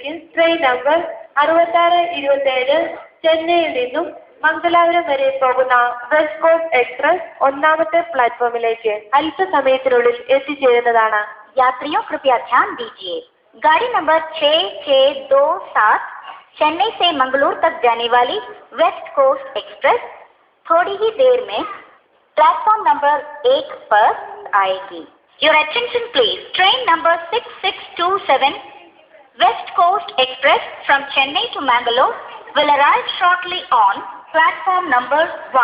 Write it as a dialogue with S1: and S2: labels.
S1: പ്ലാറ്റ്ഫോമിലേക്ക് train number 6627 ചെന്നൈയിൽ നിന്നും മംഗലാപുരം വരെ പോകുന്ന വെസ്റ്റ് കോസ്റ്റ് എക്സ്പ്രസ് ഒന്നാമത്തെ പ്ലാറ്റ്ഫോമിലേക്ക് അല്പസമയത്തിനുള്ളിൽ എത്തിച്ചേരുന്നതാണ്.
S2: यात्रियों कृपया ध्यान दीजिए, गाड़ी नंबर 6627 चेन्नई से मंगलूर तक जाने वाली वेस्ट कोस्ट एक्सप्रेस थोड़ी ही देर में प्लेटफॉर्म नंबर 1 पर आएगी. Your attention please. Train number 6627 West Coast Express from Chennai to Mangalore will arrive shortly on platform number 1.